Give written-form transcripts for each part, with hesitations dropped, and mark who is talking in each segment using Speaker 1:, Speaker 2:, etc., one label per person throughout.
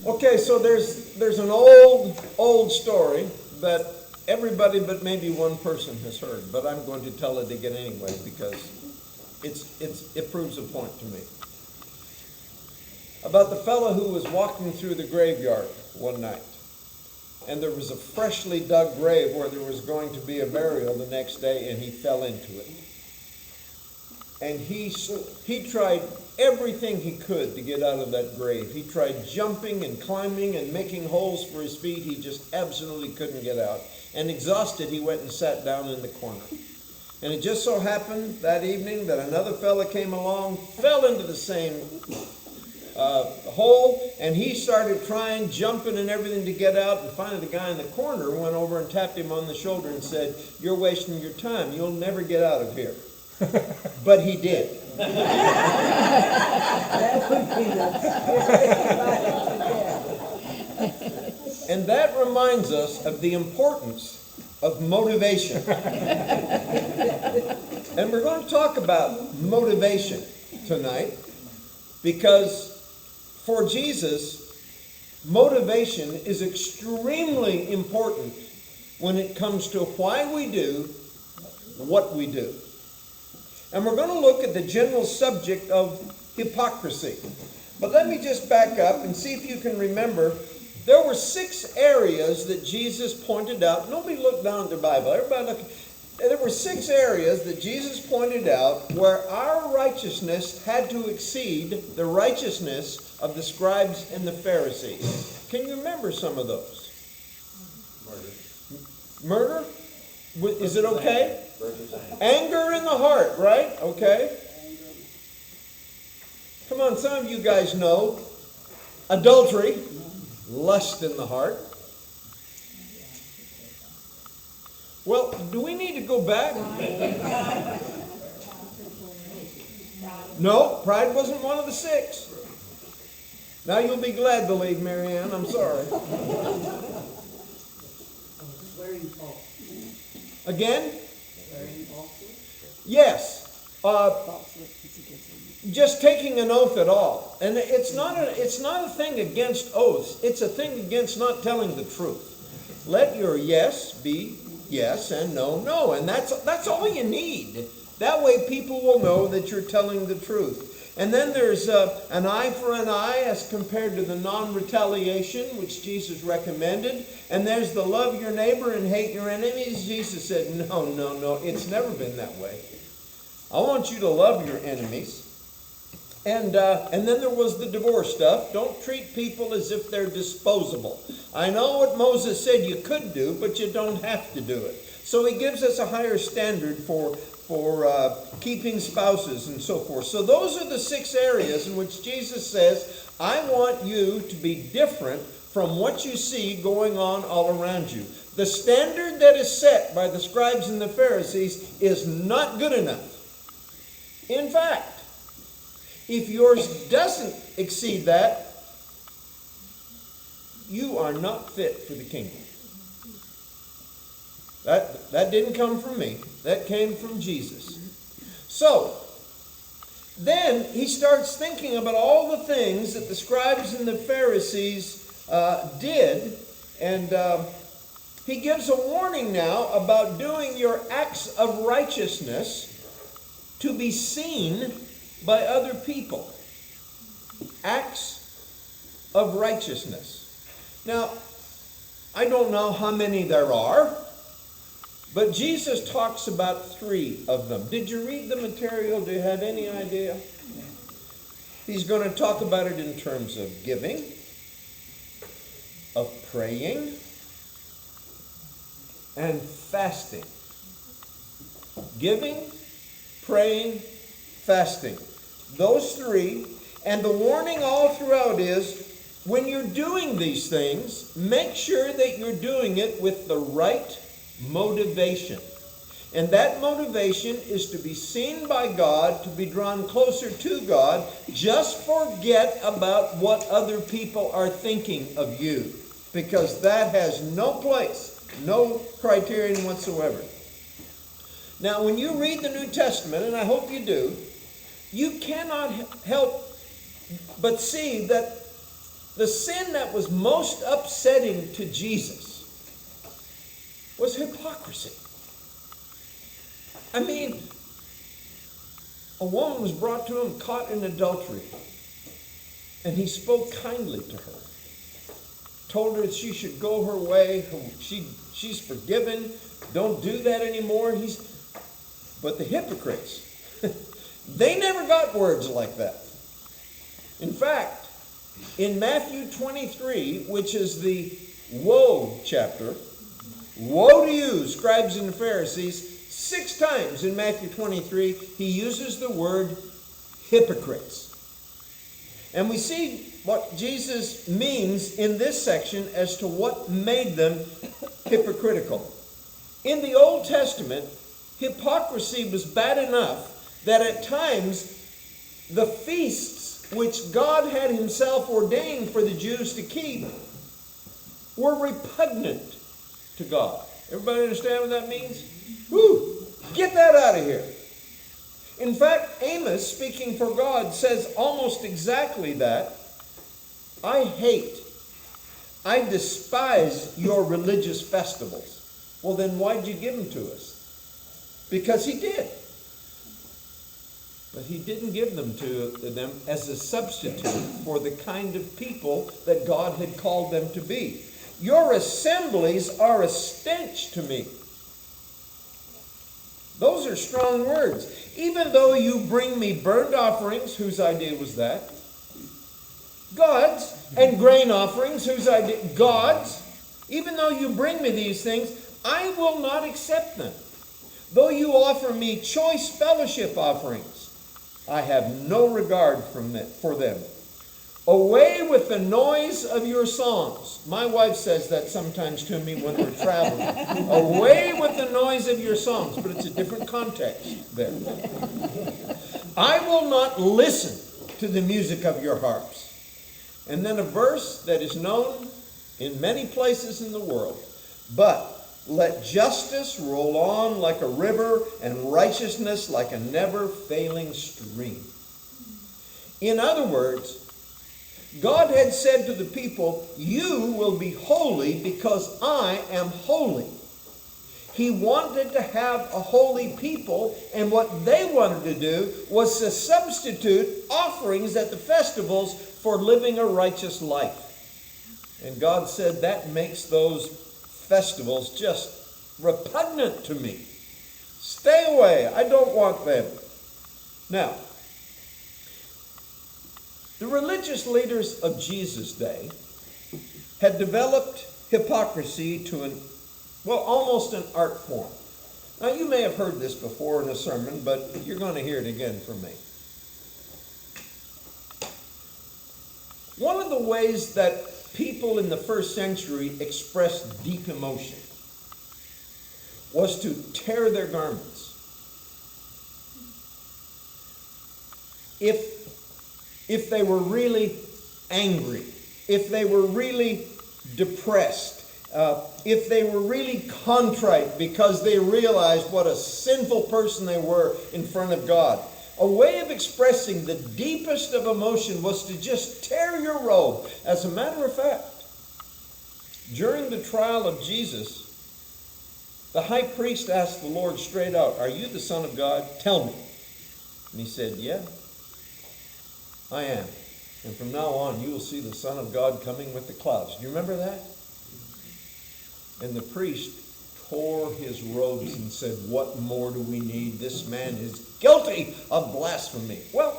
Speaker 1: Okay, so there's an old story that everybody but maybe one person has heard, but I'm going to tell it again anyway because it proves a point to me. About the fellow who was walking through the graveyard one night, and there was a freshly dug grave where there was going to be a burial the next day, and he fell into it. And he tried everything he could to get out of that grave. He tried jumping and climbing and making holes for his feet. He just absolutely couldn't get out. And exhausted, he went and sat down in the corner. And it just so happened that evening that another fella came along, fell into the same hole, and he started trying, jumping and everything to get out. And finally the guy in the corner went over and tapped him on the shoulder and said, "You're wasting your time. You'll never get out of here." But he did. And that reminds us of the importance of motivation. And we're going to talk about motivation tonight because for Jesus, motivation is extremely important when it comes to why we do what we do. And we're going to look at the general subject of hypocrisy. But let me just back up and see if you can remember. There were 6 areas that Jesus pointed out. Nobody looked down at their Bible. Everybody look. There were 6 areas that Jesus pointed out where our righteousness had to exceed the righteousness of the scribes and the Pharisees. Can you remember some of those? Murder? Is it okay? Anger in the heart, right? Okay. Come on, some of you guys know. Adultery, lust in the heart. Well, do we need to go back? No, pride wasn't one of the 6. Now you'll be glad to leave, Marianne. I'm sorry. Again? Yes. Just taking an oath at all. And it's not a thing against oaths. It's a thing against not telling the truth. Let your yes be yes and no, no. And that's all you need. That way people will know that you're telling the truth. And then there's an eye for an eye as compared to the non-retaliation, which Jesus recommended. And there's the love your neighbor and hate your enemies. Jesus said, no, it's never been that way. I want you to love your enemies. And then there was the divorce stuff. Don't treat people as if they're disposable. I know what Moses said you could do, but you don't have to do it. So he gives us a higher standard for keeping spouses and so forth. So those are the 6 areas in which Jesus says, I want you to be different from what you see going on all around you. The standard that is set by the scribes and the Pharisees is not good enough. In fact, if yours doesn't exceed that, you are not fit for the kingdom. That didn't come from me. That came from Jesus. So, then he starts thinking about all the things that the scribes and the Pharisees did. And he gives a warning now about doing your acts of righteousness to be seen by other people. Acts of righteousness. Now, I don't know how many there are, but Jesus talks about 3 of them. Did you read the material? Do you have any idea? He's going to talk about it in terms of giving, of praying, and fasting. Giving, praying, fasting. Those 3. And the warning all throughout is, when you're doing these things, make sure that you're doing it with the right motivation. And that motivation is to be seen by God, to be drawn closer to God. Just forget about what other people are thinking of you, because that has no place, no criterion whatsoever. Now, when you read the New Testament, and I hope you do, you cannot help but see that The sin that was most upsetting to Jesus was hypocrisy. I mean, a woman was brought to him caught in adultery, and he spoke kindly to her. Told her that she should go her way. She's forgiven. Don't do that anymore. But the hypocrites, they never got words like that. In fact, in Matthew 23, which is the woe chapter, woe to you, scribes and Pharisees, 6 times in Matthew 23, he uses the word hypocrites. And we see what Jesus means in this section as to what made them hypocritical. In the Old Testament, hypocrisy was bad enough that at times the feasts which God had himself ordained for the Jews to keep were repugnant to God. Everybody understand what that means? Whew! Get that out of here. In fact, Amos, speaking for God, says almost exactly that. I despise your religious festivals. Well, then why'd you give them to us? Because he did. But he didn't give them to them as a substitute for the kind of people that God had called them to be. Your assemblies are a stench to me. Those are strong words. Even though you bring me burnt offerings, whose idea was that? God's. And grain offerings, whose idea? God's. Even though you bring me these things, I will not accept them. Though you offer me choice fellowship offerings, I have no regard for them. Away with the noise of your songs. My wife says that sometimes to me when we're traveling. Away with the noise of your songs. But it's a different context there. I will not listen to the music of your harps. And then a verse that is known in many places in the world. But let justice roll on like a river and righteousness like a never-failing stream. In other words, God had said to the people, you will be holy because I am holy. He wanted to have a holy people, and what they wanted to do was to substitute offerings at the festivals for living a righteous life. And God said that makes those festivals just repugnant to me. Stay away. I don't want them. Now, the religious leaders of Jesus' day had developed hypocrisy to almost an art form. Now, you may have heard this before in a sermon, but you're going to hear it again from me. One of the ways that people in the first century expressed deep emotion was to tear their garments. If they were really angry, if they were really depressed, if they were really contrite because they realized what a sinful person they were in front of God, a way of expressing the deepest of emotion was to just tear your robe. As a matter of fact, during the trial of Jesus, the high priest asked the Lord straight out, are you the Son of God? Tell me. And he said, yeah, I am. And from now on, you will see the Son of God coming with the clouds. Do you remember that? And the priest tore his robes and said, what more do we need? This man is guilty of blasphemy. Well,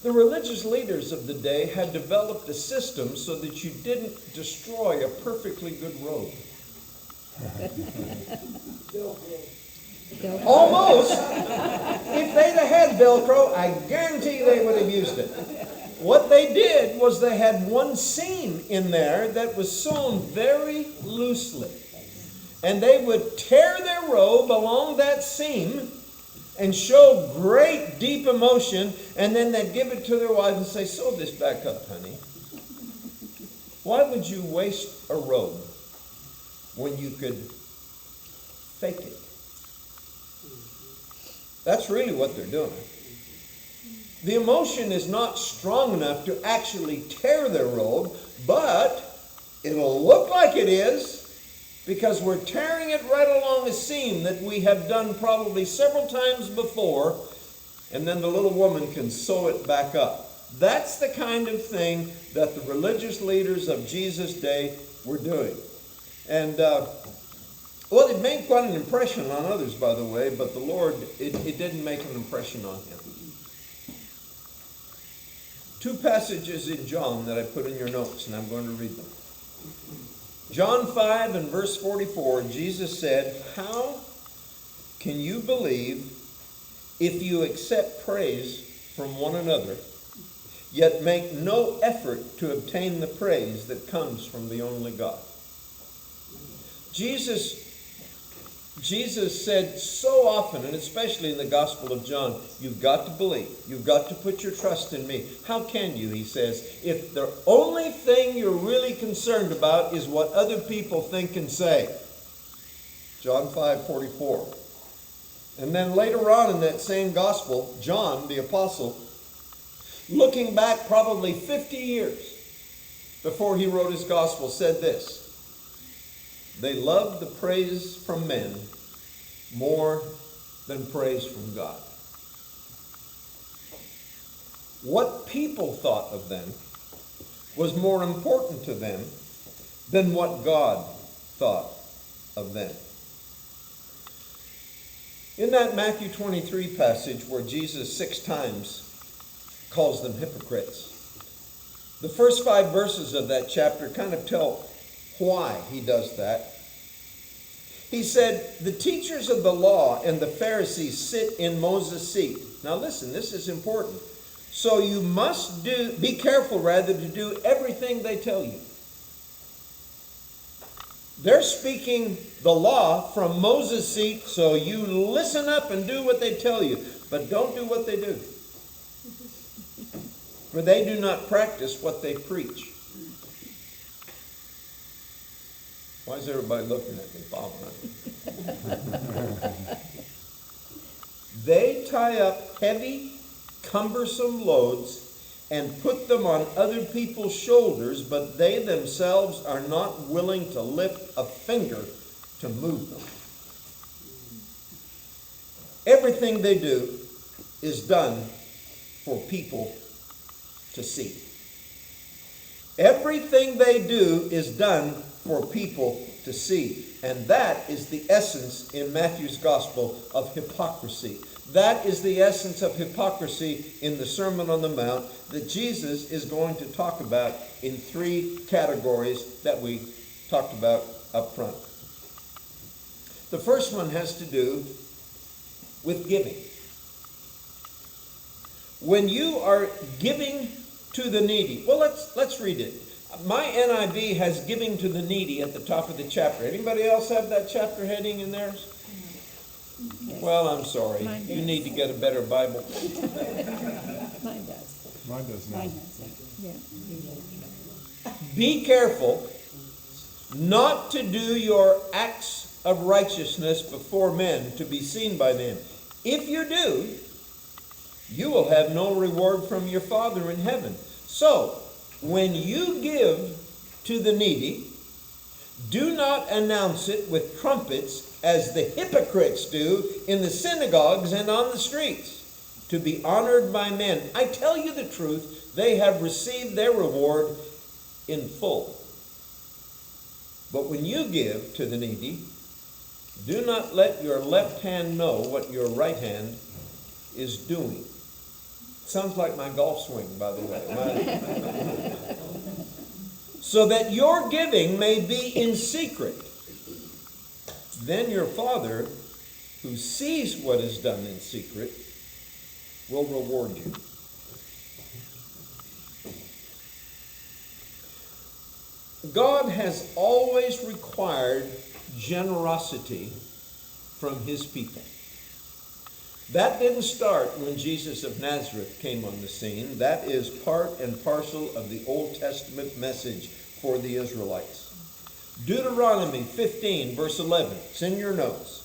Speaker 1: the religious leaders of the day had developed a system so that you didn't destroy a perfectly good robe. Almost. If they'd have had Velcro, I guarantee they would have used it. What they did was they had one seam in there that was sewn very loosely. And they would tear their robe along that seam and show great deep emotion, and then they'd give it to their wife and say, sew this back up, honey. Why would you waste a robe when you could fake it? That's really what they're doing. The emotion is not strong enough to actually tear their robe, but it'll look like it is because we're tearing it right along a seam that we have done probably several times before, and then the little woman can sew it back up. That's the kind of thing that the religious leaders of Jesus' day were doing. And, well, it made quite an impression on others, by the way, but the Lord, it didn't make an impression on him. Two passages in John that I put in your notes, and I'm going to read them. John 5 and verse 44, Jesus said, "How can you believe if you accept praise from one another, yet make no effort to obtain the praise that comes from the only God?" Jesus said so often, and especially in the Gospel of John, you've got to believe. You've got to put your trust in me. How can you, he says, if the only thing you're really concerned about is what other people think and say? John 5:44. And then later on in that same Gospel, John, the apostle, looking back probably 50 years before he wrote his Gospel, said this: "They loved the praise from men more than praise from God." What people thought of them was more important to them than what God thought of them. In that Matthew 23 passage where Jesus 6 times calls them hypocrites, the first 5 verses of that chapter kind of tell why he does that. He said, the teachers of the law and the Pharisees sit in Moses' seat. Now listen, this is important. So you must be careful rather to do everything they tell you. They're speaking the law from Moses' seat, so you listen up and do what they tell you, but don't do what they do. For they do not practice what they preach. Why is everybody looking at me, Bob? They tie up heavy, cumbersome loads and put them on other people's shoulders, but they themselves are not willing to lift a finger to move them. Everything they do is done for people to see. Everything they do is done for people to see. And that is the essence in Matthew's Gospel of hypocrisy. That is the essence of hypocrisy in the Sermon on the Mount that Jesus is going to talk about in 3 categories that we talked about up front. The first one has to do with giving. When you are giving to the needy, well, let's read it. My NIV has giving to the needy at the top of the chapter. Anybody else have that chapter heading in theirs? Yes. Well, I'm sorry. You need to get a better Bible.
Speaker 2: Mine does.
Speaker 3: Mine does not.
Speaker 2: Mine does. Yeah.
Speaker 1: Be careful not to do your acts of righteousness before men to be seen by them. If you do, you will have no reward from your Father in heaven. So, when you give to the needy, do not announce it with trumpets as the hypocrites do in the synagogues and on the streets, to be honored by men. I tell you the truth, they have received their reward in full. But when you give to the needy, do not let your left hand know what your right hand is doing. Sounds like my golf swing, by the way. So that your giving may be in secret. Then your Father, who sees what is done in secret, will reward you. God has always required generosity from his people. That didn't start when Jesus of Nazareth came on the scene. That is part and parcel of the Old Testament message for the Israelites. Deuteronomy 15, verse 11. It's in your notes.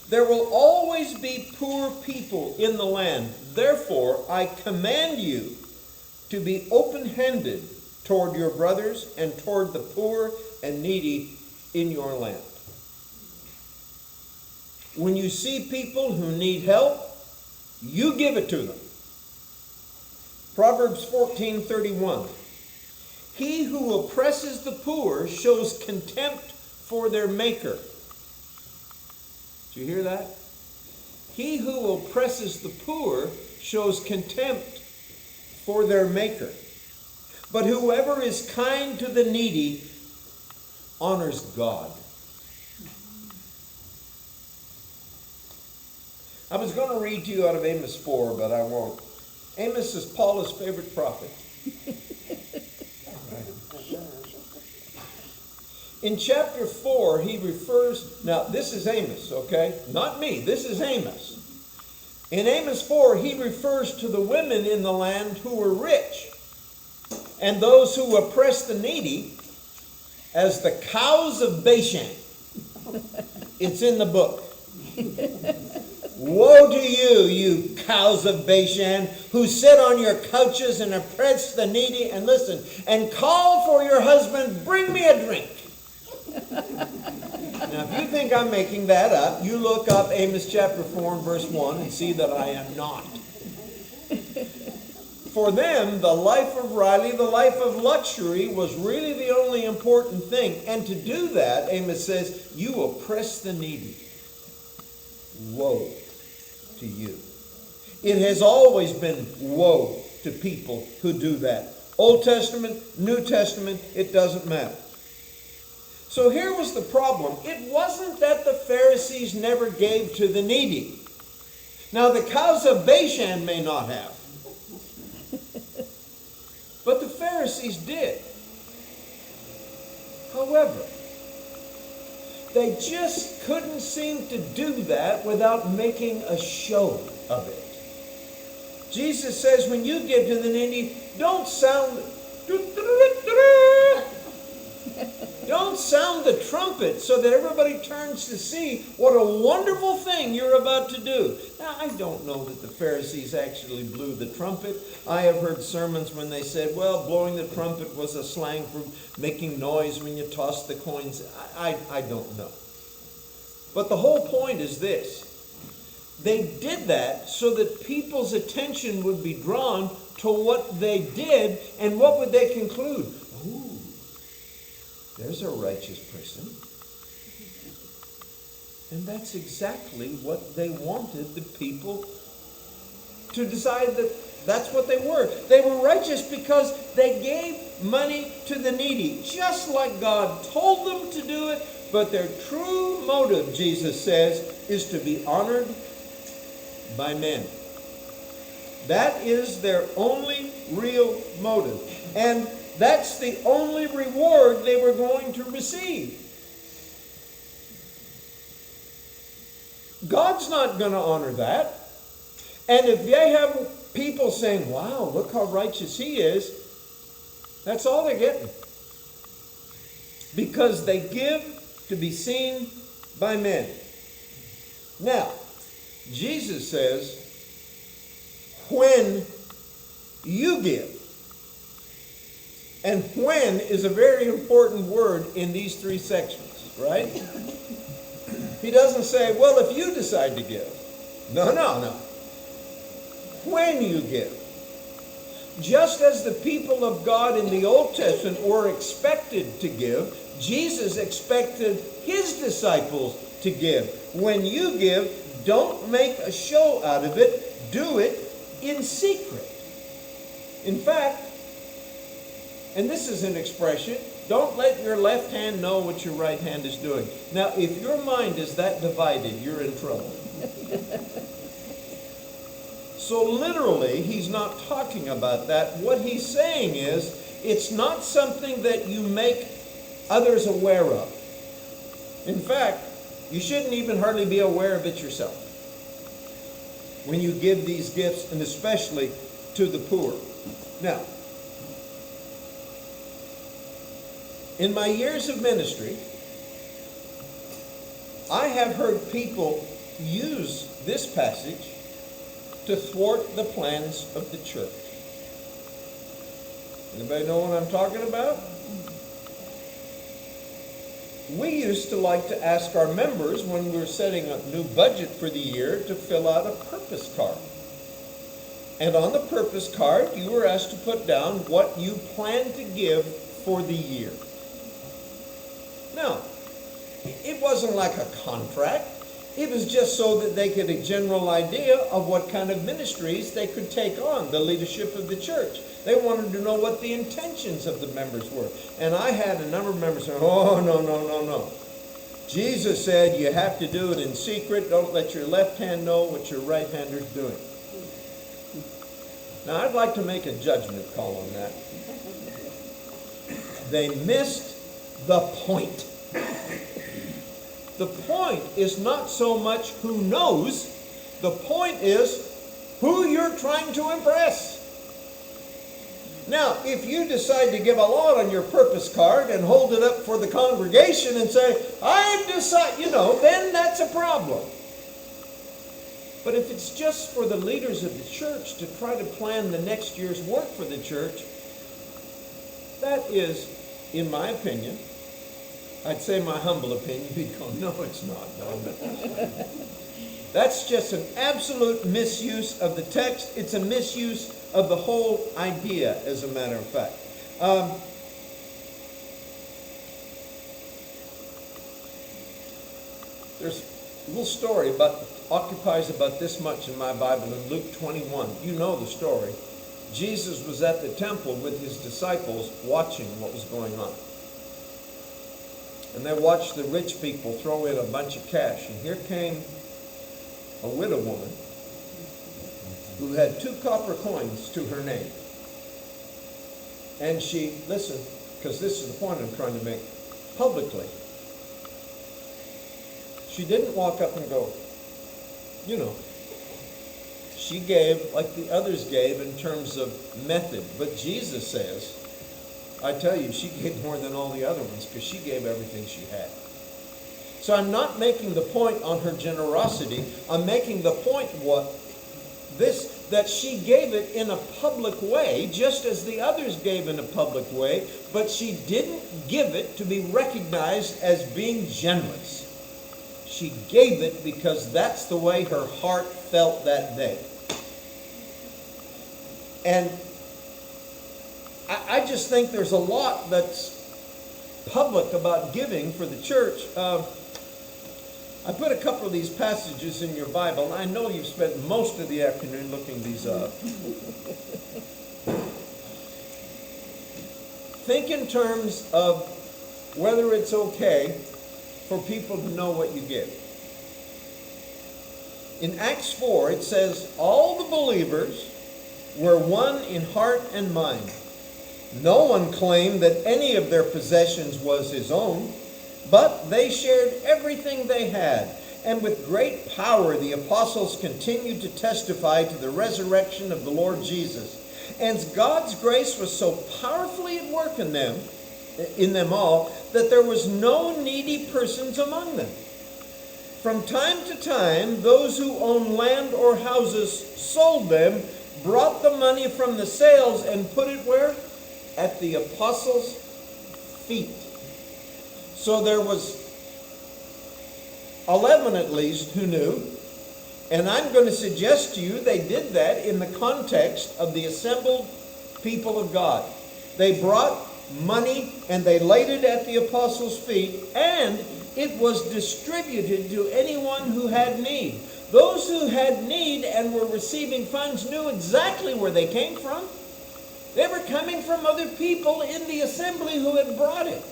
Speaker 1: There will always be poor people in the land. Therefore, I command you to be open-handed toward your brothers and toward the poor and needy in your land. When you see people who need help, you give it to them. Proverbs 14:31. He who oppresses the poor shows contempt for their maker. Did you hear that? He who oppresses the poor shows contempt for their maker. But whoever is kind to the needy honors God. I was going to read to you out of Amos 4, but I won't. Amos is Paula's favorite prophet. In chapter 4, he refers, now this is Amos, okay? Not me, this is Amos. In Amos 4, he refers to the women in the land who were rich and those who oppress the needy as the cows of Bashan. It's in the book. Woe to you, you cows of Bashan, who sit on your couches and oppress the needy, and listen, and call for your husband, bring me a drink. Now, if you think I'm making that up, you look up Amos chapter 4 and verse 1 and see that I am not. For them, the life of Riley, the life of luxury, was really the only important thing. And to do that, Amos says, you oppress the needy. Woe to you. It has always been woe to people who do that. Old Testament, New Testament, it doesn't matter. So here was the problem. It wasn't that the Pharisees never gave to the needy. Now the cows of Bashan may not have. But the Pharisees did. However, they just couldn't seem to do that without making a show of it. Jesus says when you give to the needy, don't sound the trumpet so that everybody turns to see what a wonderful thing you're about to do. Now, I don't know that the Pharisees actually blew the trumpet. I have heard sermons when they said, well, blowing the trumpet was a slang for making noise when you toss the coins. I don't know. But the whole point is this. They did that so that people's attention would be drawn to what they did, and what would they conclude? Ooh, there's a righteous person. And that's exactly what they wanted the people to decide that that's what they were. They were righteous because they gave money to the needy, just like God told them to do it. But their true motive, Jesus says, is to be honored by men. That is their only real motive. And that's the only reward they were going to receive. God's not going to honor that. And if they have people saying, wow, look how righteous he is, that's all they're getting. Because they give to be seen by men. Now, Jesus says, when you give. And when is a very important word in these three sections, right? He doesn't say, well, if you decide to give. No. When you give. Just as the people of God in the Old Testament were expected to give, Jesus expected his disciples to give. When you give, don't make a show out of it. Do it in secret. In fact, and this is an expression, don't let your left hand know what your right hand is doing. Now, if your mind is that divided, you're in trouble. So literally, he's not talking about that. What he's saying is, it's not something that you make others aware of. In fact, you shouldn't even hardly be aware of it yourself when you give these gifts, and especially to the poor. Now, in my years of ministry, I have heard people use this passage to thwart the plans of the church. Anybody know what I'm talking about? We used to like to ask our members when we were setting a new budget for the year to fill out a purpose card. And on the purpose card, you were asked to put down what you plan to give for the year. Now, it wasn't like a contract. It was just so that they get a general idea of what kind of ministries they could take on, the leadership of the church. They wanted to know what the intentions of the members were. And I had a number of members say, oh, no. Jesus said you have to do it in secret. Don't let your left hand know what your right hand is doing. Now, I'd like to make a judgment call on that. They missed the point. The point is not so much who knows. The point is who you're trying to impress. Now, if you decide to give a lot on your purpose card and hold it up for the congregation and say, I've decided, then that's a problem. But if it's just for the leaders of the church to try to plan the next year's work for the church, that is, in my opinion, I'd say my humble opinion, you'd go, no, it's not. No. That's just an absolute misuse of the text. It's a misuse of the whole idea, as a matter of fact. There's a little story occupies about this much in my Bible in Luke 21. You know the story. Jesus was at the temple with his disciples watching what was going on. And they watched the rich people throw in a bunch of cash. And here came a widow woman who had 2 copper coins to her name. And she, listen, because this is the point I'm trying to make, publicly. She didn't walk up and go, she gave like the others gave in terms of method. But Jesus says, I tell you, she gave more than all the other ones because she gave everything she had. So I'm not making the point on her generosity. I'm making the point that she gave it in a public way, just as the others gave in a public way, but she didn't give it to be recognized as being generous. She gave it because that's the way her heart felt that day. And I just think there's a lot that's public about giving for the church. I put a couple of these passages in your Bible, and I know you've spent most of the afternoon looking these up. Think in terms of whether it's okay for people to know what you give. In Acts 4, it says, all the believers were one in heart and mind. No one claimed that any of their possessions was his own, but they shared everything they had. And with great power, the apostles continued to testify to the resurrection of the Lord Jesus. And God's grace was so powerfully at work in them all, that there was no needy persons among them. From time to time, those who owned land or houses sold them, brought the money from the sales, and put it where? At the apostles' feet. So there was 11 at least who knew. And I'm going to suggest to you they did that in the context of the assembled people of God. They brought money and they laid it at the apostles' feet, and it was distributed to anyone who had need. Those who had need and were receiving funds knew exactly where they came from. They were coming from other people in the assembly who had brought it.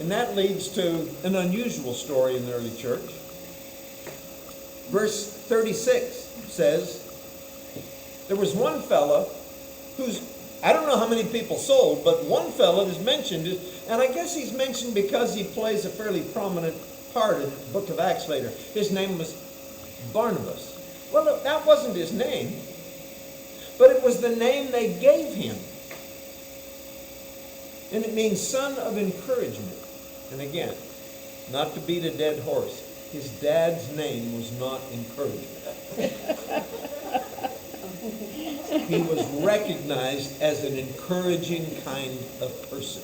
Speaker 1: And that leads to an unusual story in the early church. Verse 36 says, there was one fella who's, I don't know how many people sold, but one fella is mentioned, and I guess he's mentioned because he plays a fairly prominent part in the book of Acts later. His name was Barnabas. Well, that wasn't his name, but it was the name they gave him. And it means son of encouragement. And again, not to beat a dead horse, his dad's name was not encouragement. He was recognized as an encouraging kind of person.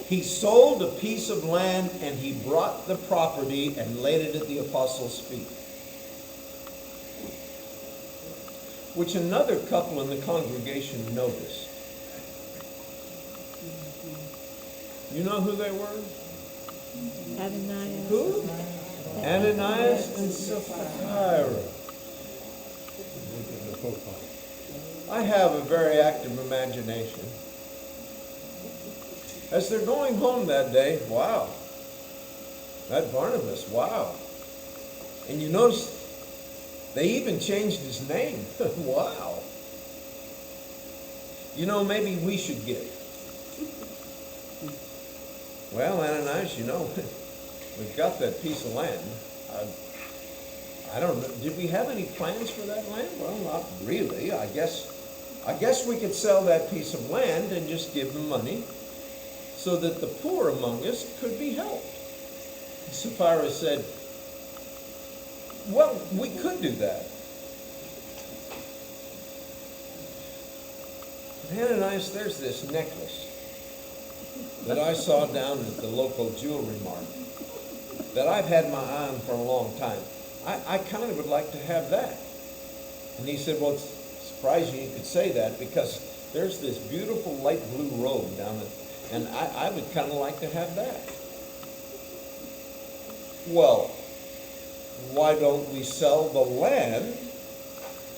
Speaker 1: He sold a piece of land and he brought the property and laid it at the apostles' feet. Which another couple in the congregation noticed. You know who they were?
Speaker 2: Ananias.
Speaker 1: Who? Ananias and Sapphira. I have a very active imagination. As they're going home that day, wow. That Barnabas, wow. And you notice they even changed his name. Wow. You know, maybe we should give. Well, Ananias, you know, we've got that piece of land. I don't know. Did we have any plans for that land? Well, not really. I guess we could sell that piece of land and just give them money so that the poor among us could be helped. Sapphira said, well, we could do that. But Ananias, there's this necklace that I saw down at the local jewelry market that I've had my eye on for a long time. I kind of would like to have that. And he said, well, it's surprising you could say that because there's this beautiful light blue robe down there, and I would kind of like to have that. Well, why don't we sell the land,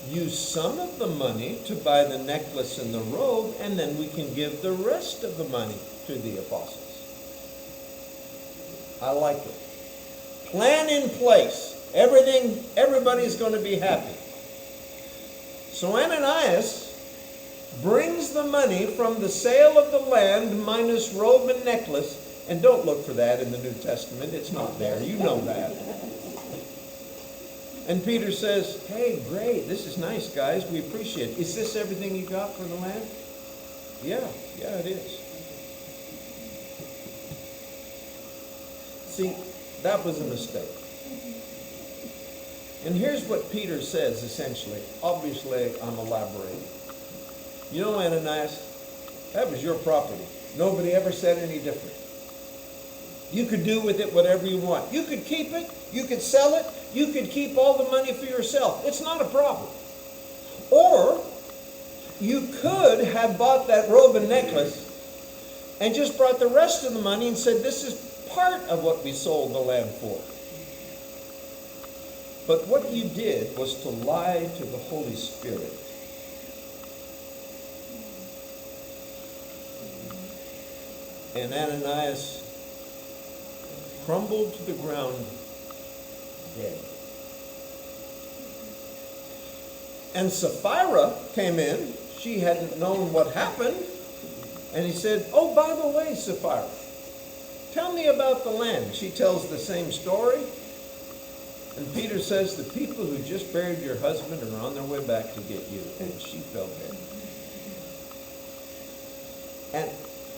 Speaker 1: use some of the money to buy the necklace and the robe, and then we can give the rest of the money to the apostles. I like it. Plan in place. Everybody's going to be happy. So Ananias brings the money from the sale of the land minus robe and necklace, and don't look for that in the New Testament. It's not there. You know that. And Peter says, hey, great. This is nice, guys. We appreciate it. Is this everything you got for the land? Yeah, it is. See, that was a mistake. And here's what Peter says, essentially. Obviously, I'm elaborating. You know, Ananias, that was your property. Nobody ever said any different. You could do with it whatever you want. You could keep it. You could sell it. You could keep all the money for yourself. It's not a problem. Or you could have bought that robe and necklace and just brought the rest of the money and said, this is part of what we sold the land for. But what you did was to lie to the Holy Spirit. And Ananias crumbled to the ground dead. And Sapphira came in. She hadn't known what happened. And he said, oh, by the way, Sapphira, tell me about the land. She tells the same story. And Peter says, the people who just buried your husband are on their way back to get you. And she fell dead.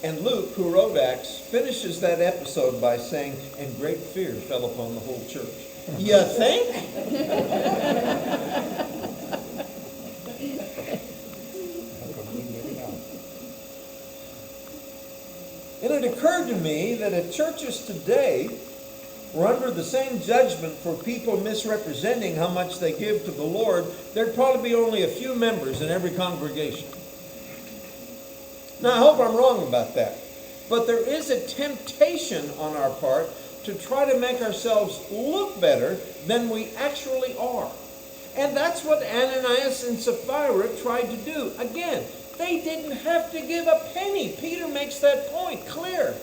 Speaker 1: And Luke, who wrote Acts, finishes that episode by saying, and great fear fell upon the whole church. You think? And it occurred to me that if churches today were under the same judgment for people misrepresenting how much they give to the Lord, there'd probably be only a few members in every congregation. Now, I hope I'm wrong about that. But there is a temptation on our part to try to make ourselves look better than we actually are. And that's what Ananias and Sapphira tried to do. Again, they didn't have to give a penny. Peter makes that point clear.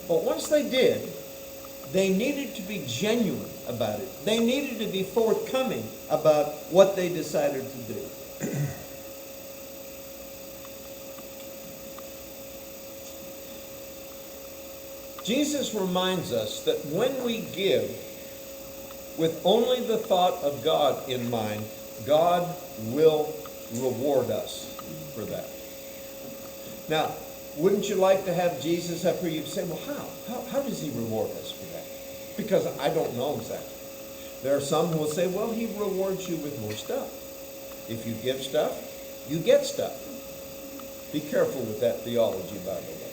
Speaker 1: But once they did, they needed to be genuine about it. They needed to be forthcoming about what they decided to do. Jesus reminds us that when we give with only the thought of God in mind, God will reward us for that. Now, wouldn't you like to have Jesus up here? You'd say, well, how? How does he reward us for that? because I don't know exactly. There are some who will say, well, he rewards you with more stuff. If you give stuff, you get stuff. Be careful with that theology, by the way.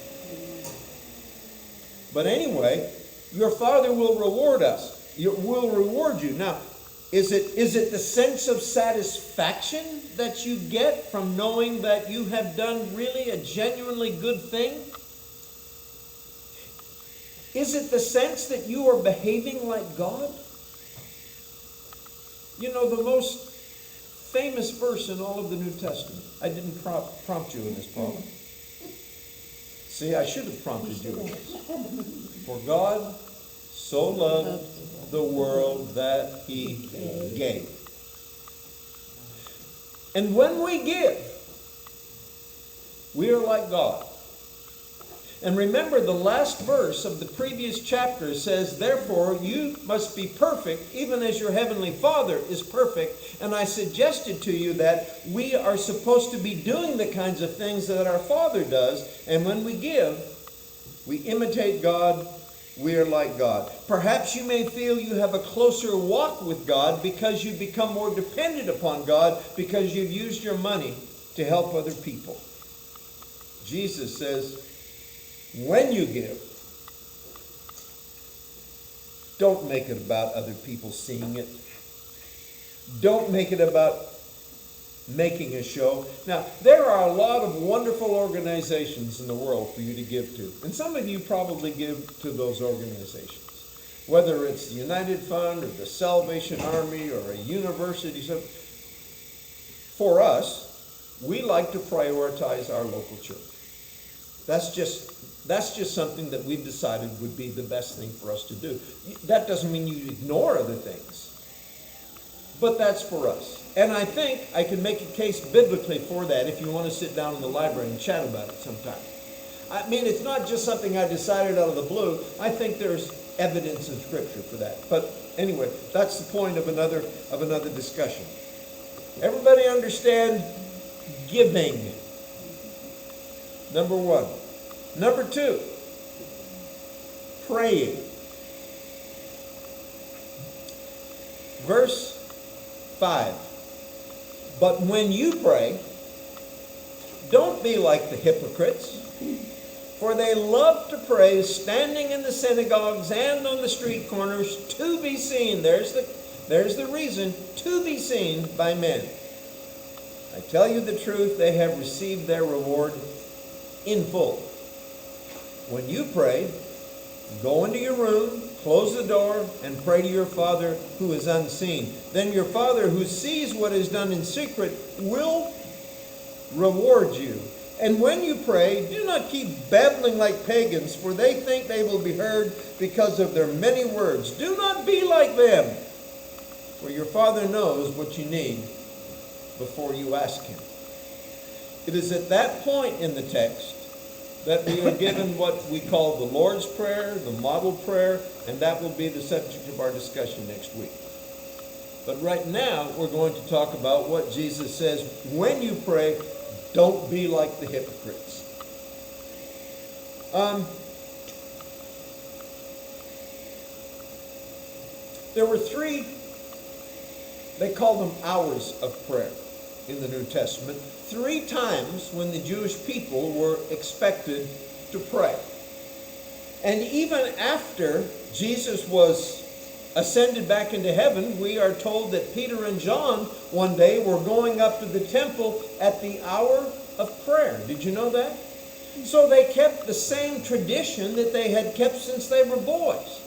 Speaker 1: But anyway, your Father will reward us. Will reward you. Now, is it the sense of satisfaction that you get from knowing that you have done really a genuinely good thing? Is it the sense that you are behaving like God? You know, the most famous verse in all of the New Testament. I didn't prompt you in this problem. See, I should have prompted you in this. For God so loved the world that he gave. And when we give, we are like God. And remember, the last verse of the previous chapter says, therefore, you must be perfect, even as your heavenly Father is perfect. And I suggested to you that we are supposed to be doing the kinds of things that our Father does. And when we give, we imitate God. We are like God. Perhaps you may feel you have a closer walk with God because you become more dependent upon God because you've used your money to help other people. Jesus says, when you give, don't make it about other people seeing it. Don't make it about making a show. Now, there are a lot of wonderful organizations in the world for you to give to. And some of you probably give to those organizations. Whether it's the United Fund or the Salvation Army or a university. For us, we like to prioritize our local church. That's just something that we've decided would be the best thing for us to do. That doesn't mean you ignore other things. But that's for us. And I think I can make a case biblically for that if you want to sit down in the library and chat about it sometime. I mean, it's not just something I decided out of the blue. I think there's evidence in Scripture for that. But anyway, that's the point of another discussion. Everybody understand giving? Number one. Number two, praying. Verse 5. But when you pray, don't be like the hypocrites, for they love to pray standing in the synagogues and on the street corners to be seen. There's the reason, to be seen by men. I tell you the truth, they have received their reward in full. When you pray, go into your room, close the door, and pray to your Father who is unseen. Then your Father who sees what is done in secret will reward you. And when you pray, do not keep babbling like pagans, for they think they will be heard because of their many words. Do not be like them, for your Father knows what you need before you ask him. It is at that point in the text that we are given what we call the Lord's Prayer, the model prayer, and that will be the subject of our discussion next week. But right now, we're going to talk about what Jesus says, when you pray, don't be like the hypocrites. There were 3, they call them hours of prayer in the New Testament. 3 times when the Jewish people were expected to pray. And even after Jesus was ascended back into heaven, we are told that Peter and John one day were going up to the temple at the hour of prayer. Did you know that? So they kept the same tradition that they had kept since they were boys.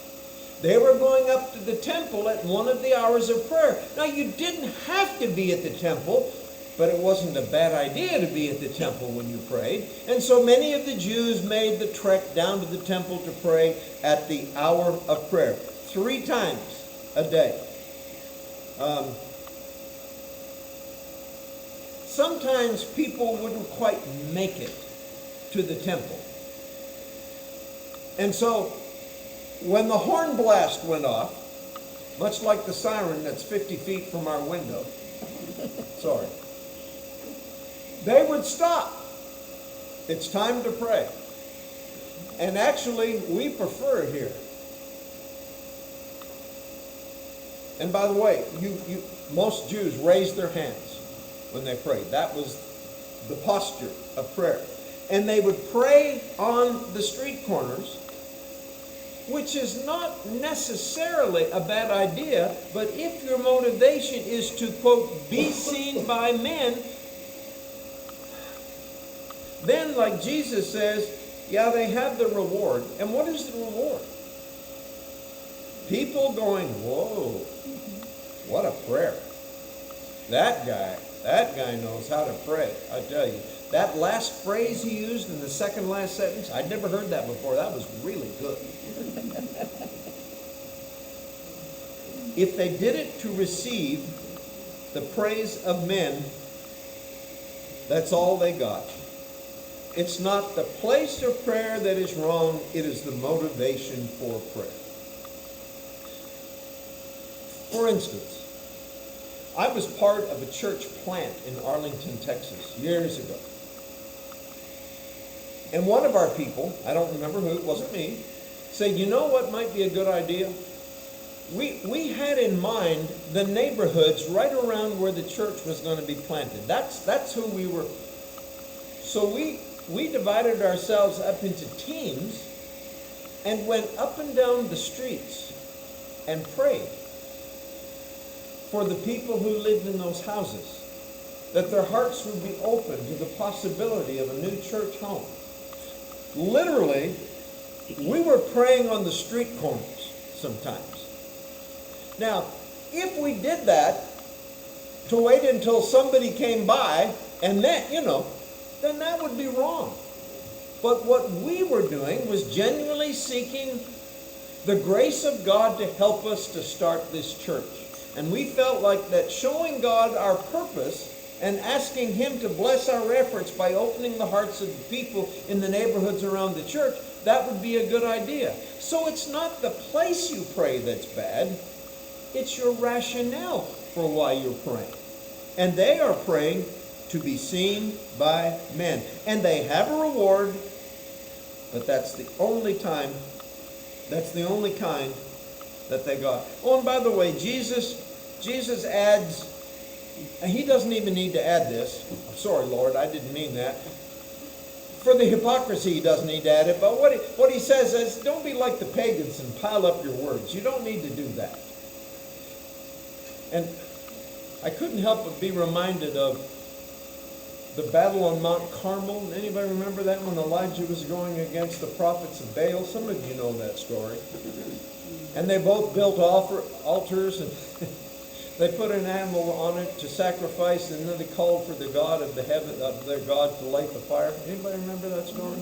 Speaker 1: They were going up to the temple at one of the hours of prayer. Now, you didn't have to be at the temple, but it wasn't a bad idea to be at the temple when you prayed. And so many of the Jews made the trek down to the temple to pray at the hour of prayer. 3 times a day. Sometimes people wouldn't quite make it to the temple. And so when the horn blast went off, much like the siren that's 50 feet from our window, sorry, they would stop. It's time to pray. And actually, we prefer it here. And by the way, most Jews raised their hands when they prayed. That was the posture of prayer. And they would pray on the street corners, which is not necessarily a bad idea, but if your motivation is to, quote, be seen by men, then, like Jesus says, yeah, they have the reward. And what is the reward? People going, whoa, what a prayer. That guy knows how to pray, I tell you. That last phrase he used in the second last sentence, I'd never heard that before. That was really good. If they did it to receive the praise of men, that's all they got. It's not the place of prayer that is wrong, it is the motivation for prayer. For instance, I was part of a church plant in Arlington, Texas, years ago. And one of our people, I don't remember who, it wasn't me, said, you know what might be a good idea? We had in mind the neighborhoods right around where the church was going to be planted. That's who we were. So we divided ourselves up into teams and went up and down the streets and prayed for the people who lived in those houses, that their hearts would be open to the possibility of a new church home. Literally, we were praying on the street corners sometimes. Now, if we did that to wait until somebody came by and then, then that would be wrong. But what we were doing was genuinely seeking the grace of God to help us to start this church. And we felt like that showing God our purpose and asking Him to bless our efforts by opening the hearts of the people in the neighborhoods around the church, that would be a good idea. So it's not the place you pray that's bad, it's your rationale for why you're praying. And they are praying to be seen by men. And they have a reward, but that's the only kind that they got. Oh, and by the way, Jesus adds, and He doesn't even need to add this. I'm sorry, Lord, I didn't mean that. For the hypocrisy, He doesn't need to add it. But what He says is, don't be like the pagans and pile up your words. You don't need to do that. And I couldn't help but be reminded of the battle on Mount Carmel. Anybody remember that when Elijah was going against the prophets of Baal? Some of you know that story. And they both built altars and they put an animal on it to sacrifice, and then they called for the God of the heaven, of their God, to light the fire. Anybody remember that story?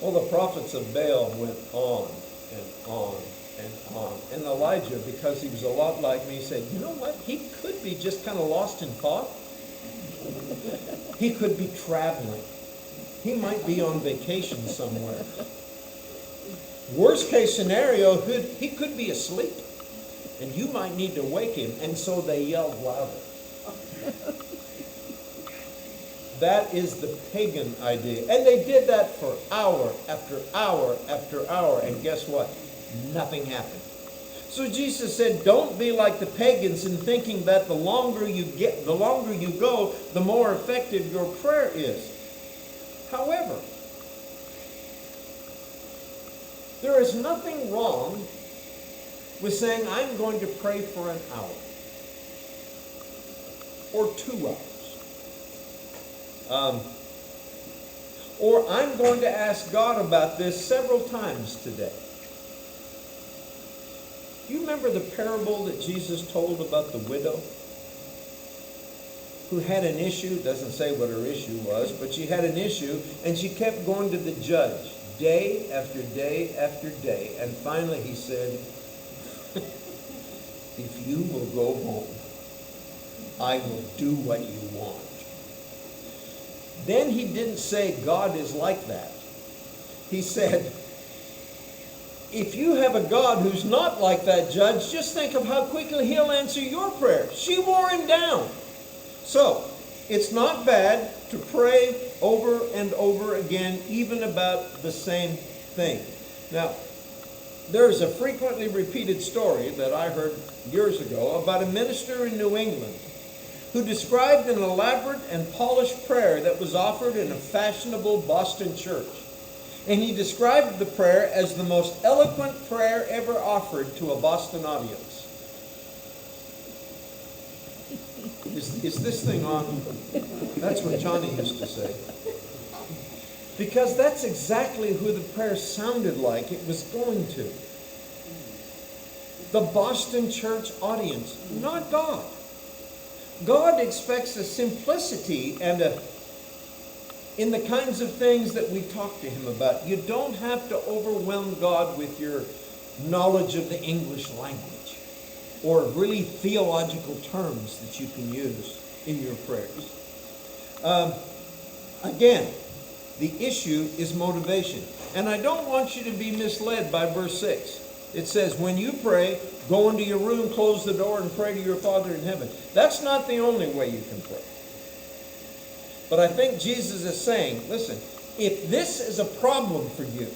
Speaker 1: Well, the prophets of Baal went on and on and on. And Elijah, because he was a lot like me, said, you know what? He could be just kind of lost in thought. He could be traveling. He might be on vacation somewhere. Worst case scenario, he could be asleep. And you might need to wake him. And so they yelled louder. That is the pagan idea. And they did that for hour after hour after hour. And guess what? Nothing happened. So Jesus said, don't be like the pagans in thinking that the longer you go, the more effective your prayer is. However, there is nothing wrong with saying, I'm going to pray for an hour or 2 hours. Or I'm going to ask God about this several times today. Do you remember the parable that Jesus told about the widow who had an issue? Doesn't say what her issue was, but she had an issue, and she kept going to the judge day after day after day. And finally he said, if you will go home, I will do what you want. Then he didn't say God is like that. He said, if you have a God who's not like that, judge, just think of how quickly He'll answer your prayer. She wore him down. So, it's not bad to pray over and over again, even about the same thing. Now, There's a frequently repeated story that I heard years ago about a minister in New England who described an elaborate and polished prayer that was offered in a fashionable Boston church. And he described the prayer as the most eloquent prayer ever offered to a Boston audience. Is this thing on? That's what Johnny used to say. Because that's exactly who the prayer sounded like it was going to. The Boston church audience, not God. God expects a simplicity and in the kinds of things that we talk to him about. You don't have to overwhelm God with your knowledge of the English language or really theological terms that you can use in your prayers. Again, the issue is motivation. And I don't want you to be misled by verse 6. It says, when you pray, go into your room, close the door, and pray to your Father in heaven. That's not the only way you can pray. But I think Jesus is saying, listen, if this is a problem for you,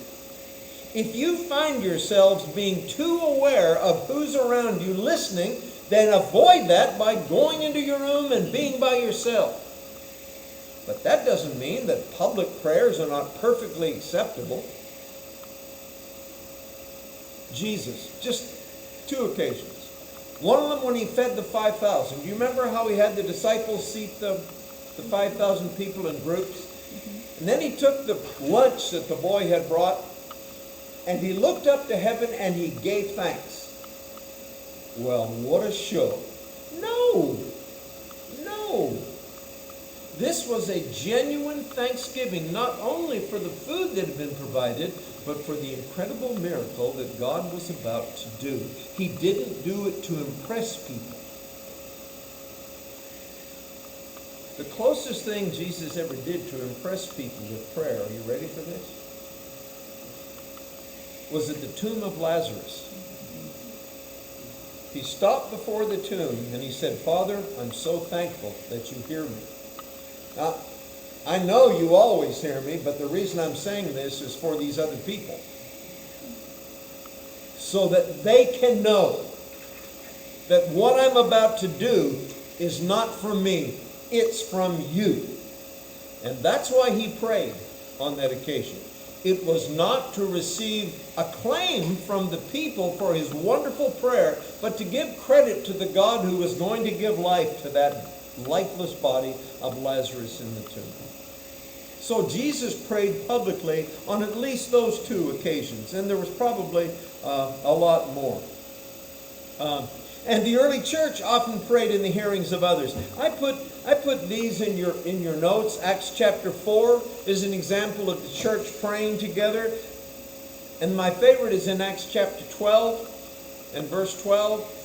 Speaker 1: if you find yourselves being too aware of who's around you listening, then avoid that by going into your room and being by yourself. But that doesn't mean that public prayers are not perfectly acceptable. Jesus, just 2 occasions. One of them when he fed the 5,000. Do you remember how he had the disciples seat the 5,000 people in groups? And then he took the lunch that the boy had brought, and he looked up to heaven and he gave thanks. Well, what a show. No. This was a genuine thanksgiving, not only for the food that had been provided, but for the incredible miracle that God was about to do. He didn't do it to impress people. The closest thing Jesus ever did to impress people with prayer, are you ready for this? Was at the tomb of Lazarus. He stopped before the tomb and he said, Father, I'm so thankful that you hear me. Now, I know you always hear me, but the reason I'm saying this is for these other people. So that they can know that what I'm about to do is not from me, it's from you. And that's why he prayed on that occasion. It was not to receive acclaim from the people for his wonderful prayer, but to give credit to the God who was going to give life to that lifeless body of Lazarus in the tomb. So Jesus prayed publicly on at least those 2 occasions, and there was probably a lot more. And the early church often prayed in the hearings of others. I put these in your notes. Acts chapter 4 is an example of the church praying together. And my favorite is in Acts chapter 12 and verse 12.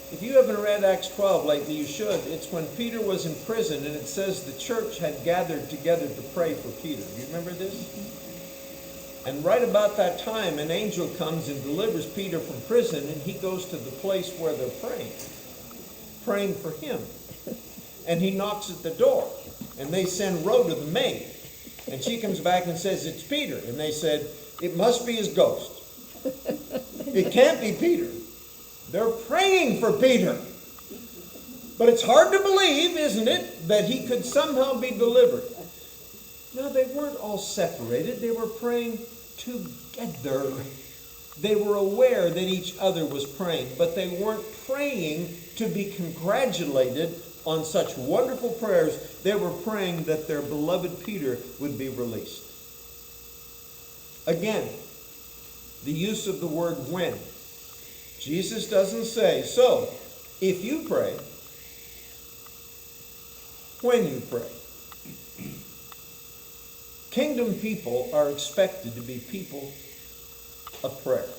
Speaker 1: If you haven't read Acts 12 lately, you should. It's when Peter was in prison, and it says the church had gathered together to pray for Peter. Do you remember this? And right about that time, an angel comes and delivers Peter from prison, and he goes to the place where they're praying for him. And he knocks at the door, and they send Rhoda, the maid. And she comes back and says, it's Peter. And they said, it must be his ghost. It can't be Peter. They're praying for Peter. But it's hard to believe, isn't it, that he could somehow be delivered. Now, they weren't all separated. They were praying together. They were aware that each other was praying, but they weren't praying to be congratulated on such wonderful prayers. They were praying that their beloved Peter would be released. Again, the use of the word when. Jesus doesn't say, so, if you pray, when you pray. Kingdom people are expected to be people of prayer.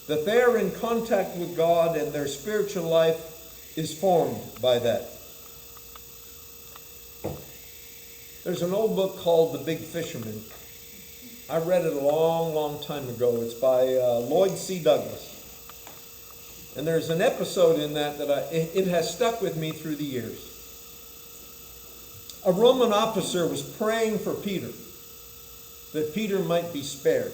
Speaker 1: That they are in contact with God and their spiritual life is formed by that. There's an old book called The Big Fisherman. I read it a long, long time ago. It's by Lloyd C. Douglas. And there's an episode in that it has stuck with me through the years. A Roman officer was praying for Peter, that Peter might be spared.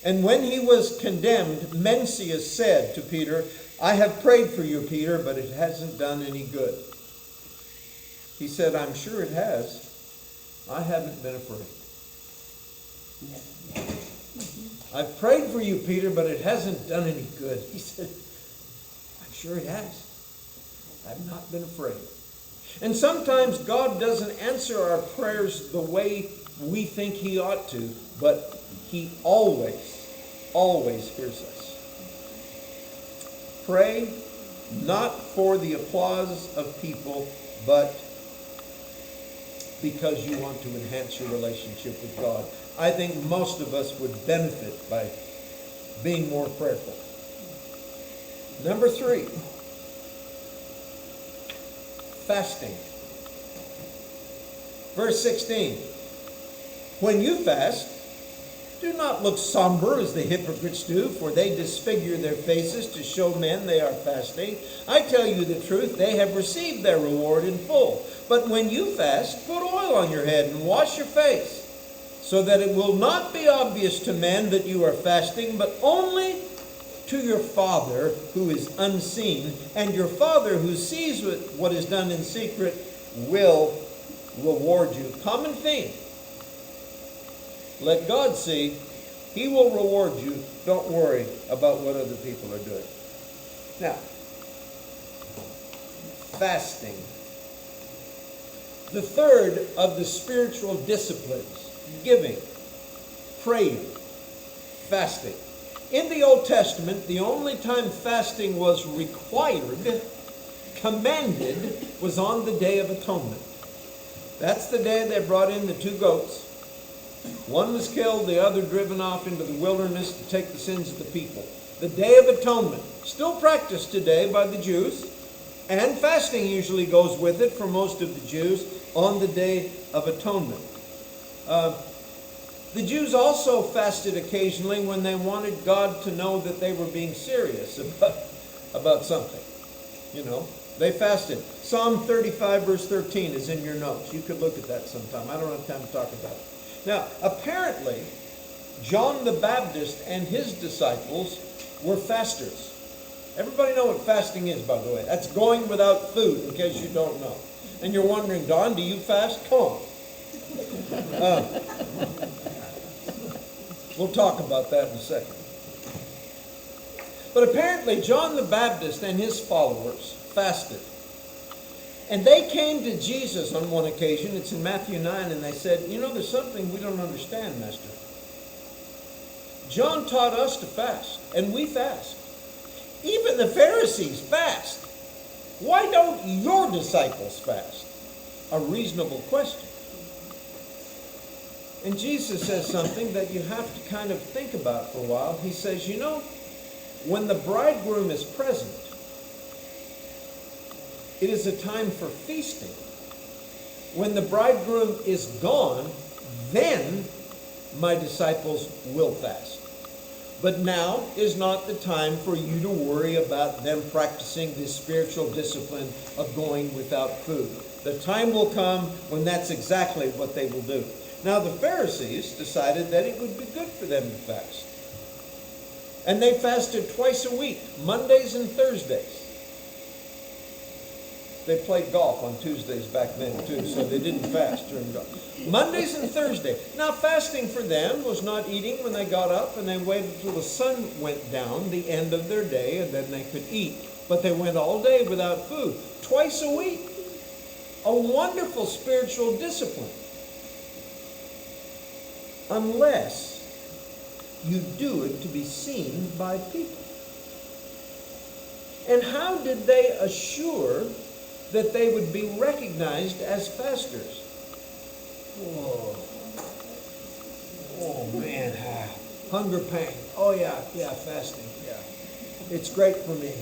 Speaker 1: And when he was condemned, Mencius said to Peter, I have prayed for you, Peter, but it hasn't done any good. He said, I'm sure it has. I haven't been afraid. I've prayed for you, Peter, but it hasn't done any good. He said, I'm sure it has. I've not been afraid. And sometimes God doesn't answer our prayers the way we think he ought to, but he always hears us. Pray not for the applause of people, but because you want to enhance your relationship with God. I think most of us would benefit by being more prayerful. Number 3, fasting. Verse 16, when you fast, do not look somber as the hypocrites do, for they disfigure their faces to show men they are fasting. I tell you the truth, they have received their reward in full. But when you fast, put oil on your head and wash your face, so that it will not be obvious to men that you are fasting, but only to your Father who is unseen. And your Father who sees what is done in secret will reward you. Common theme. Let God see. He will reward you. Don't worry about what other people are doing. Now, fasting. The third of the spiritual disciplines, giving, praying, fasting. In the Old Testament, the only time fasting was required, commanded, was on the Day of Atonement. That's the day they brought in the 2 goats. One was killed, the other driven off into the wilderness to take the sins of the people. The Day of Atonement, still practiced today by the Jews, and fasting usually goes with it for most of the Jews on the Day of Atonement. The Jews also fasted occasionally when they wanted God to know that they were being serious about something. You know, they fasted. Psalm 35 verse 13 is in your notes. You could look at that sometime. I don't have time to talk about it. Now, apparently, John the Baptist and his disciples were fasters. Everybody know what fasting is, by the way. That's going without food, in case you don't know. And you're wondering, Don, do you fast? Come on. We'll talk about that in a second. But apparently, John the Baptist and his followers fasted. And they came to Jesus on one occasion, it's in Matthew 9, and they said, you know, there's something we don't understand, Master. John taught us to fast, and we fast. Even the Pharisees fast. Why don't your disciples fast? A reasonable question. And Jesus says something that you have to kind of think about for a while. He says, you know, when the bridegroom is present, it is a time for feasting. When the bridegroom is gone, then my disciples will fast. But now is not the time for you to worry about them practicing this spiritual discipline of going without food. The time will come when that's exactly what they will do. Now the Pharisees decided that it would be good for them to fast. And they fasted twice a week, Mondays and Thursdays. They played golf on Tuesdays back then too, so they didn't fast during golf. Mondays and Thursdays. Now fasting for them was not eating when they got up and they waited until the sun went down, the end of their day, and then they could eat. But they went all day without food, twice a week. A wonderful spiritual discipline. Unless you do it to be seen by people. And how did they assure that they would be recognized as fasters? Oh man, hunger pain. Oh yeah, fasting, yeah. It's great for me,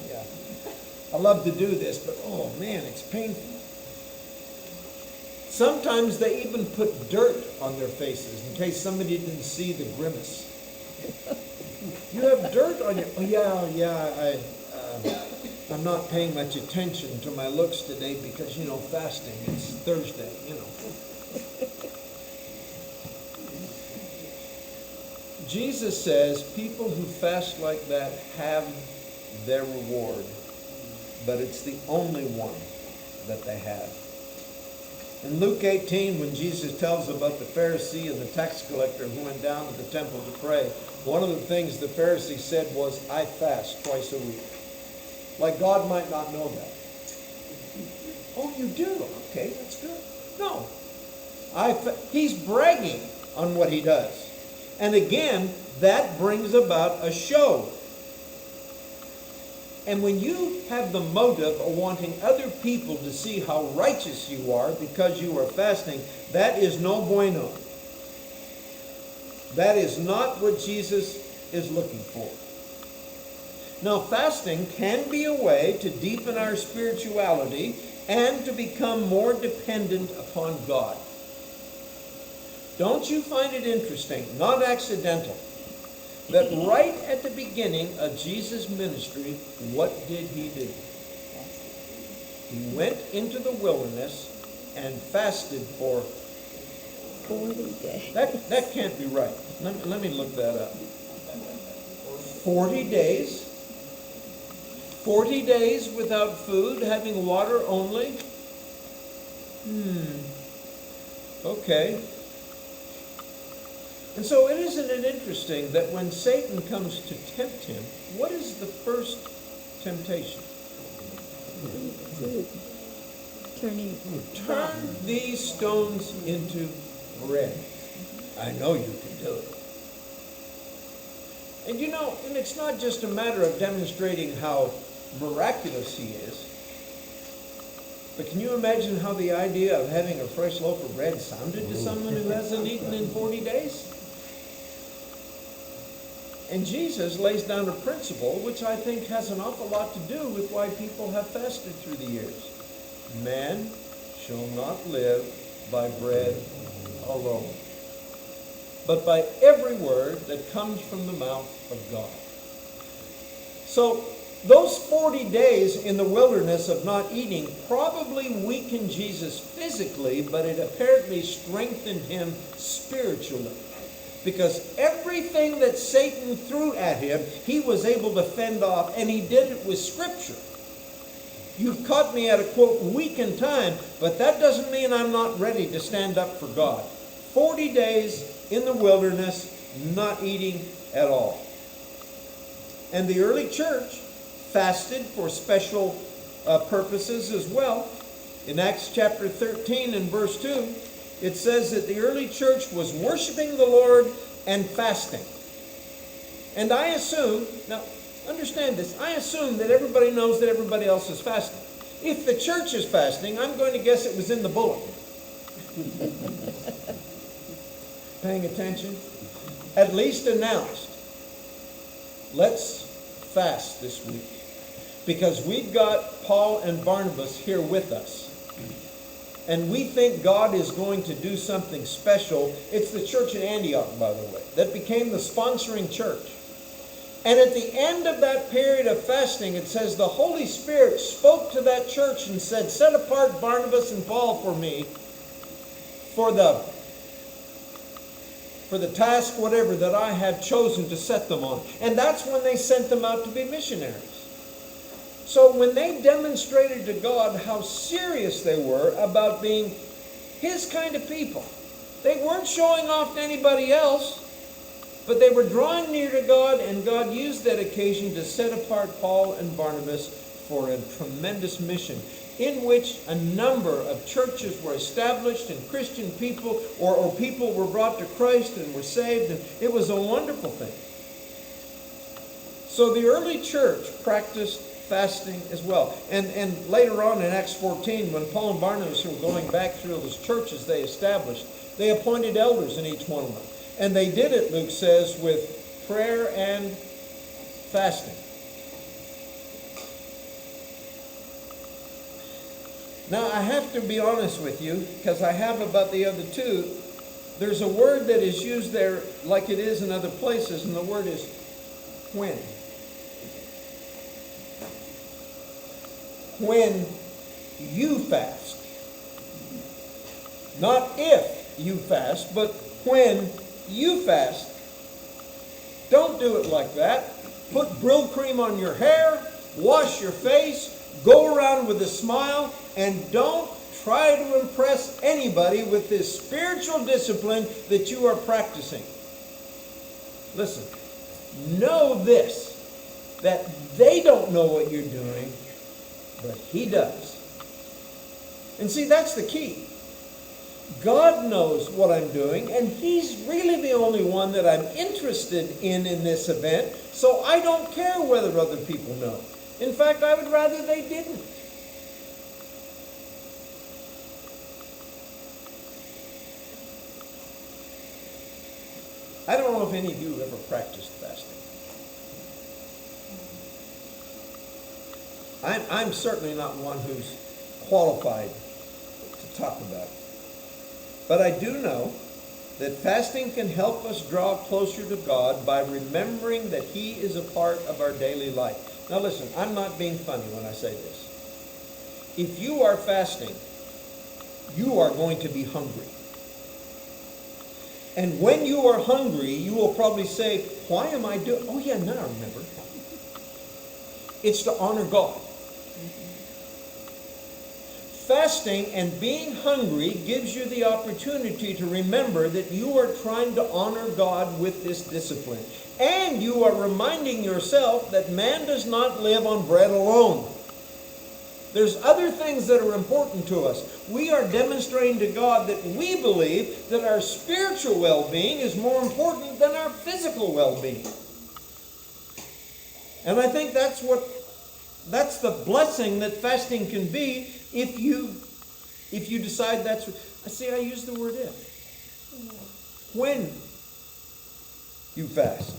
Speaker 1: yeah. I love to do this, but oh man, it's painful. Sometimes they even put dirt on their faces in case somebody didn't see the grimace. You have dirt on your, oh yeah, I'm not paying much attention to my looks today because, you know, fasting, it's Thursday, you know. Jesus says people who fast like that have their reward, but it's the only one that they have. In Luke 18, when Jesus tells about the Pharisee and the tax collector who went down to the temple to pray, one of the things the Pharisee said was, I fast twice a week. Like God might not know that. Oh, you do? Okay, that's good. No. He's bragging on what he does. And again, that brings about a show. And when you have the motive of wanting other people to see how righteous you are because you are fasting, that is no bueno. That is not what Jesus is looking for. Now, fasting can be a way to deepen our spirituality and to become more dependent upon God. Don't you find it interesting, not accidental, that right at the beginning of Jesus' ministry, what did he do? He went into the wilderness and fasted for
Speaker 2: 40 days.
Speaker 1: That can't be right. Let me look that up. 40 days? 40 days without food, having water only? Okay. And so isn't it interesting that when Satan comes to tempt him, what is the first temptation?
Speaker 2: Food.
Speaker 1: Turn these stones into bread. I know you can do it. And you know, and it's not just a matter of demonstrating how miraculous he is, but can you imagine how the idea of having a fresh loaf of bread sounded to someone who hasn't eaten in 40 days? And Jesus lays down a principle which I think has an awful lot to do with why people have fasted through the years. Man shall not live by bread alone, but by every word that comes from the mouth of God. So those 40 days in the wilderness of not eating probably weakened Jesus physically, but it apparently strengthened him spiritually. Because everything that Satan threw at him, he was able to fend off, and he did it with Scripture. You've caught me at a, quote, weakened time, but that doesn't mean I'm not ready to stand up for God. 40 days in the wilderness, not eating at all. And the early church fasted for special purposes as well. In Acts chapter 13 and verse 2, it says that the early church was worshiping the Lord and fasting. And I assume, now understand this, I assume that everybody knows that everybody else is fasting. If the church is fasting, I'm going to guess it was in the bulletin. Paying attention? At least announced. Let's fast this week. Because we've got Paul and Barnabas here with us. And we think God is going to do something special. It's the church in Antioch, by the way, that became the sponsoring church. And at the end of that period of fasting, it says the Holy Spirit spoke to that church and said, set apart Barnabas and Paul for me for the task, whatever, that I have chosen to set them on. And that's when they sent them out to be missionaries. So when they demonstrated to God how serious they were about being His kind of people, they weren't showing off to anybody else, but they were drawing near to God, and God used that occasion to set apart Paul and Barnabas for a tremendous mission in which a number of churches were established and Christian people or people were brought to Christ and were saved, and it was a wonderful thing. So the early church practiced fasting as well. And later on in Acts 14, when Paul and Barnabas were going back through those churches they established, they appointed elders in each one of them. And they did it, Luke says, with prayer and fasting. Now, I have to be honest with you, because I have about the other two. There's a word that is used there like it is in other places, and the word is when. When you fast. Not if you fast, but when you fast. Don't do it like that. Put Brill cream on your hair, wash your face, go around with a smile, and don't try to impress anybody with this spiritual discipline that you are practicing. Listen, know this, that they don't know what you're doing, but He does. And see, that's the key. God knows what I'm doing, and He's really the only one that I'm interested in this event, so I don't care whether other people know. In fact, I would rather they didn't. I don't know if any of you have ever practiced fasting. I'm certainly not one who's qualified to talk about it. But I do know that fasting can help us draw closer to God by remembering that He is a part of our daily life. Now listen, I'm not being funny when I say this. If you are fasting, you are going to be hungry. And when you are hungry, you will probably say, why am I doing? Oh yeah, now I remember. It's to honor God. Fasting and being hungry gives you the opportunity to remember that you are trying to honor God with this discipline. And you are reminding yourself that man does not live on bread alone. There's other things that are important to us. We are demonstrating to God that we believe that our spiritual well-being is more important than our physical well-being. And I think that's the blessing that fasting can be if you decide that's what. See, I use the word if. When you fast.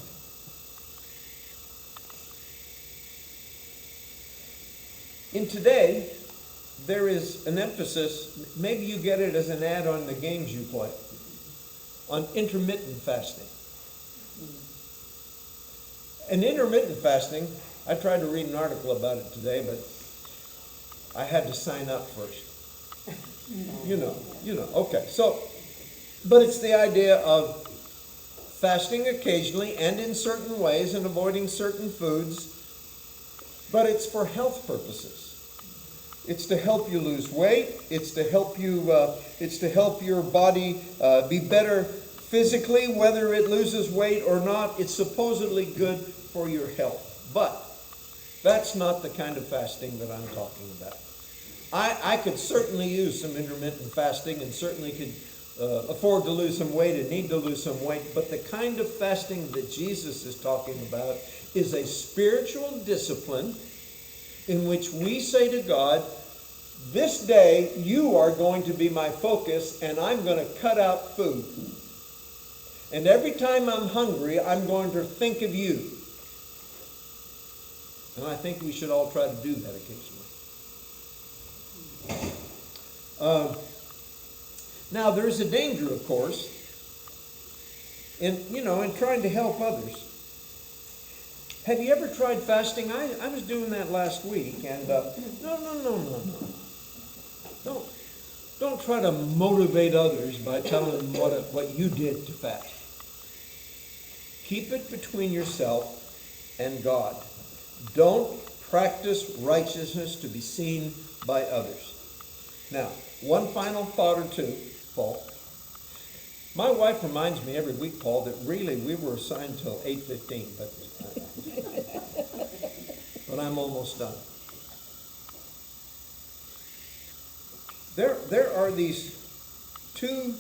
Speaker 1: In today, there is an emphasis, maybe you get it as an ad on the games you play, on intermittent fasting. And intermittent fasting, I tried to read an article about it today, but I had to sign up first. You know, okay. So, but it's the idea of fasting occasionally and in certain ways and avoiding certain foods, but it's for health purposes. It's to help you lose weight. It's to help your body be better physically, whether it loses weight or not. It's supposedly good for your health. But that's not the kind of fasting that I'm talking about. I could certainly use some intermittent fasting and certainly could afford to lose some weight and need to lose some weight. But the kind of fasting that Jesus is talking about is a spiritual discipline in which we say to God, this day you are going to be my focus and I'm going to cut out food. And every time I'm hungry, I'm going to think of you. And I think we should all try to do that occasionally. Now, there's a danger, of course, in trying to help others. Have you ever tried fasting? I was doing that last week, and no. Don't try to motivate others by telling them what you did to fast. Keep it between yourself and God. Don't practice righteousness to be seen by others. Now, one final thought or two, Paul. My wife reminds me every week, Paul, that really we were assigned till 8:15, but I'm almost done. There are these two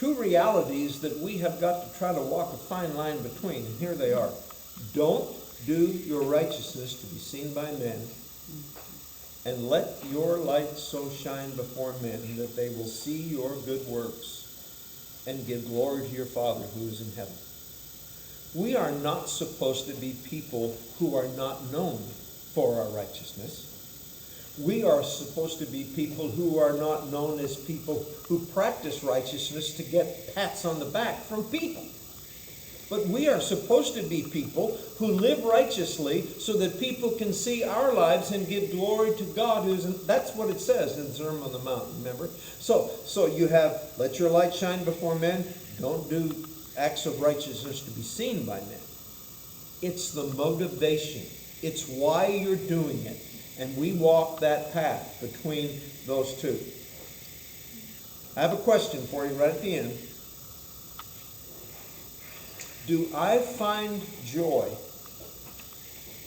Speaker 1: realities that we have got to try to walk a fine line between, and here they are. Don't do your righteousness to be seen by men, and let your light so shine before men that they will see your good works and give glory to your Father who is in heaven. We are not supposed to be people who are not known for our righteousness. We are supposed to be people who are not known as people who practice righteousness to get pats on the back from people. But we are supposed to be people who live righteously so that people can see our lives and give glory to God. That's what it says in the Sermon on the Mount, remember? So you have, let your light shine before men. Don't do acts of righteousness to be seen by men. It's the motivation. It's why you're doing it. And we walk that path between those two. I have a question for you right at the end. Do I find joy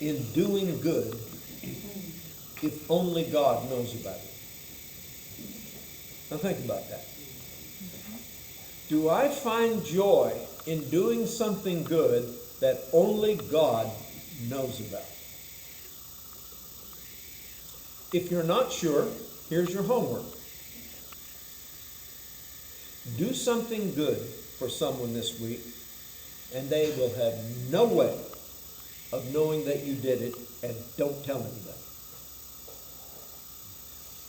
Speaker 1: in doing good if only God knows about it? Now think about that. Do I find joy in doing something good that only God knows about? If you're not sure, here's your homework. Do something good for someone this week, and they will have no way of knowing that you did it, and don't tell anybody.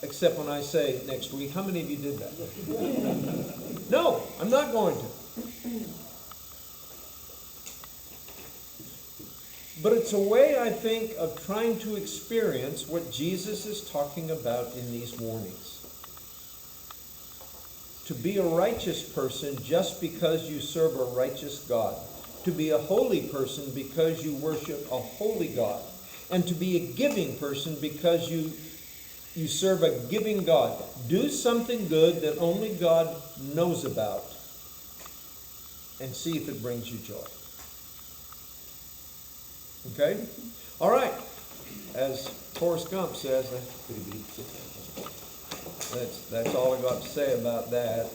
Speaker 1: Except when I say next week, how many of you did that? No, I'm not going to. But it's a way, I think, of trying to experience what Jesus is talking about in these warnings. To be a righteous person just because you serve a righteous God. To be a holy person because you worship a holy God. And to be a giving person because you serve a giving God. Do something good that only God knows about, and see if it brings you joy. Okay? All right. As Forrest Gump says, that's all I got to say about that.